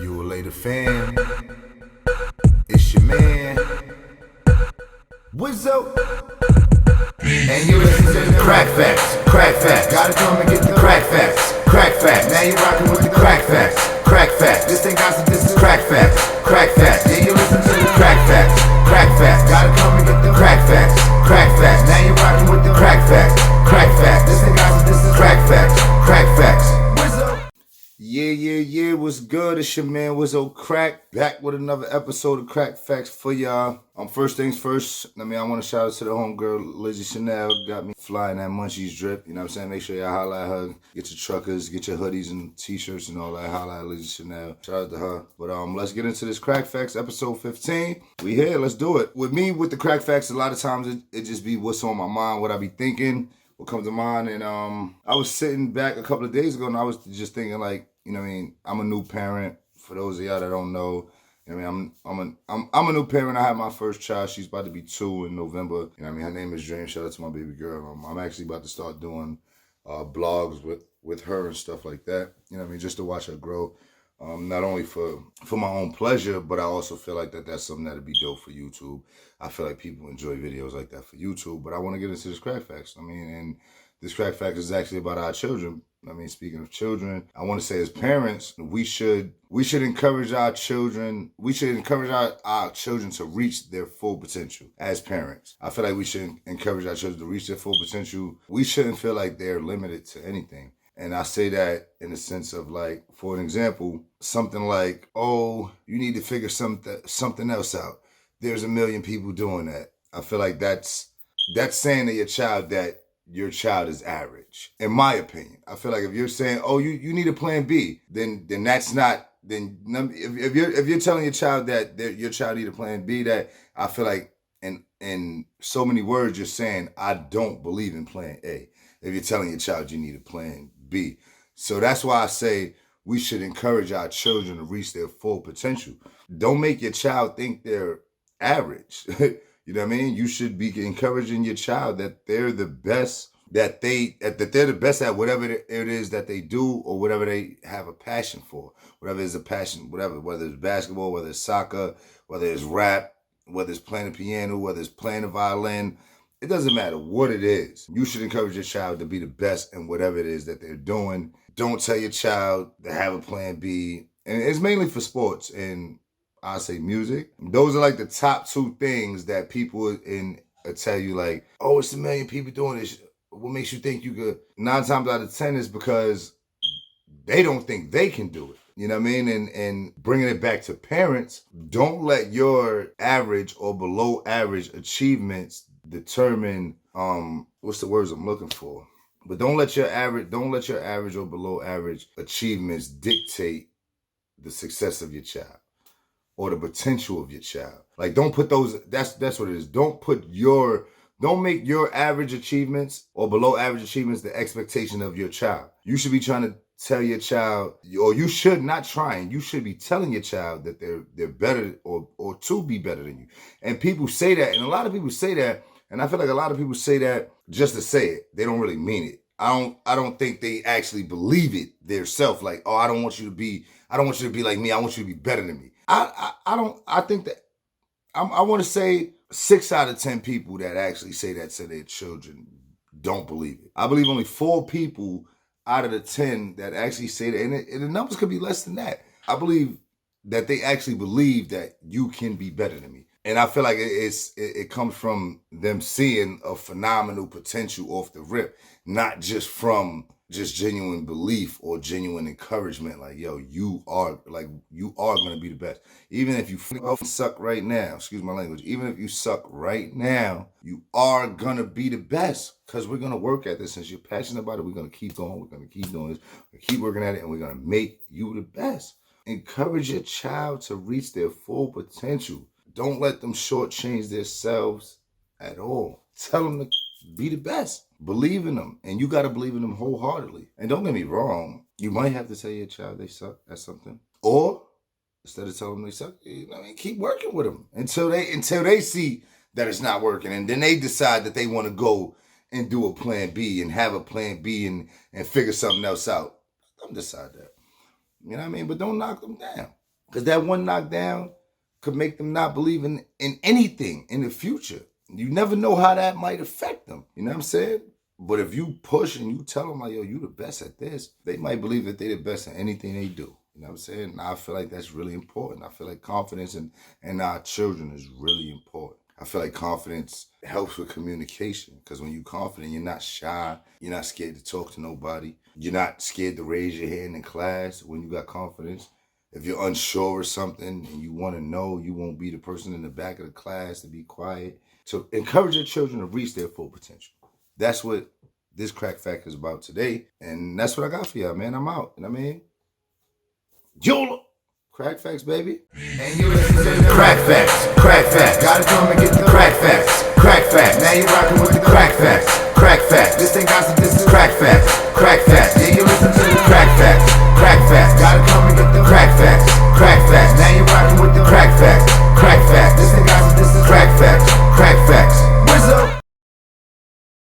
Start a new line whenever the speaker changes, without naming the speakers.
You a later fan. It's your man, Wizzo. And you listen to the Cracc Facts. Cracc Facts. Gotta come and get the Cracc Facts. Cracc Facts. Now you rockin' with the Cracc Facts. Cracc Facts. This ain't gossip, this is Cracc Facts. Cracc Facts. Yeah, you listen to the Cracc Facts. Cracc Facts. Gotta come and get the Cracc Facts. Cracc Facts. Now you rockin' with the Cracc Facts. Cracc Facts. This ain't gossip, this is Cracc Facts. Cracc Facts. Yeah, what's good? It's your man Wizzo Cracc, back with another episode of Cracc Facts for y'all. First things first, I want to shout out to the homegirl, Lizzie Chanel, got me flying that Munchies drip, you know what I'm saying? Make sure y'all holla at her, get your truckers, get your hoodies and t-shirts and all that, holla at Lizzie Chanel, shout out to her. But let's get into this Cracc Facts, episode 15. We here, let's do it. With me, with the Cracc Facts, a lot of times it just be what's on my mind, what I be thinking, what comes to mind. And I was sitting back a couple of days ago and I was just thinking like, you know what I mean? I'm a new parent. For those of y'all that don't know, you know what I mean? I'm a new parent. I had my first child. She's about to be 2 in November. You know what I mean? Her name is Dream. Shout out to my baby girl. I'm actually about to start doing blogs with her and stuff like that. You know what I mean? Just to watch her grow. Not only for my own pleasure, but I also feel like that's something that'd be dope for YouTube. I feel like people enjoy videos like that for YouTube. But I want to get into this Cracc Facts. And this Cracc Fact is actually about our children. Speaking of children, I want to say as parents, we should encourage our children. We should encourage our children to reach their full potential as parents. I feel like we should encourage our children to reach their full potential. We shouldn't feel like they're limited to anything. And I say that in the sense of like, for an example, something like, oh, you need to figure something else out. There's a million people doing that. I feel like that's saying to your child that your child is average, in my opinion. I feel like if you're saying, oh, you need a plan B, then that's not, then if you're telling your child that your child need a plan B, that I feel like in so many words you're saying, I don't believe in plan A. If you're telling your child you need a plan B. So that's why I say we should encourage our children to reach their full potential. Don't make your child think they're average. You know what I mean? You should be encouraging your child that they're the best, that they're the best at whatever it is that they do or whatever they have a passion for. Whatever is a passion, whether it's basketball, whether it's soccer, whether it's rap, whether it's playing the piano, whether it's playing the violin. It doesn't matter what it is. You should encourage your child to be the best in whatever it is that they're doing. Don't tell your child to have a plan B. And it's mainly for sports and I say music. Those are like the top 2 things that people tell you like, oh, it's a million people doing this. What makes you think you could? 9 times out of 10 is because they don't think they can do it. You know what I mean? And bringing it back to parents, don't let your average or below average achievements determine, what's the words I'm looking for? But don't let your average or below average achievements dictate the success of your child or the potential of your child. Like, don't put those, that's what it is. Don't make your average achievements or below average achievements the expectation of your child. You should be trying to tell your child, or you should not trying, you should be telling your child that they're better or to be better than you. And people say that, and a lot of people say that, and I feel like a lot of people say that just to say it. They don't really mean it. I don't think they actually believe it themselves. Like, oh, I don't want you to be like me. I want you to be better than me. I think that I want to say 6 out of 10 people that actually say that to their children don't believe it. I believe only 4 people out of the 10 that actually say that, and the numbers could be less than that. I believe that they actually believe that you can be better than me. And I feel like it comes from them seeing a phenomenal potential off the rip, not just from just genuine belief or genuine encouragement. Like, yo, you are going to be the best. Even if you suck right now, excuse my language, even if you suck right now, you are going to be the best because we're going to work at this. Since you're passionate about it, we're going to keep going. We're going to keep doing this. We're going to keep working at it, and we're going to make you the best. Encourage your child to reach their full potential. Don't let them shortchange themselves at all. Tell them to be the best. Believe in them. And you got to believe in them wholeheartedly. And don't get me wrong. You might have to tell your child they suck at something. Or instead of telling them they suck, keep working with them until they see that it's not working. And then they decide that they want to go and do a plan B and have a plan B and figure something else out. Let them decide that. You know what I mean? But don't knock them down. Because that one knockdown could make them not believe in anything in the future. You never know how that might affect them. You know what I'm saying? But if you push and you tell them, like, yo, you the best at this, they might believe that they the best at anything they do. You know what I'm saying? And I feel like that's really important. I feel like confidence in our children is really important. I feel like confidence helps with communication, because when you're confident, you're not shy. You're not scared to talk to nobody. You're not scared to raise your hand in class when you got confidence. If you're unsure of something and you want to know, you won't be the person in the back of the class to be quiet. So encourage your children to reach their full potential. That's what this Cracc Fact is about today. And that's what I got for y'all, man. I'm out. You know what I mean? YOLO! Cracc Facts, baby. And you listen to the Cracc Facts. Cracc Facts. Gotta come and get the Cracc Facts. Cracc Facts. Now you're rocking with the Cracc Facts. Cracc Facts. This ain't gossip, this is Cracc Facts. Cracc Facts. Yeah, you listen to the Cracc Facts. Cracc Facts. Gotta come and get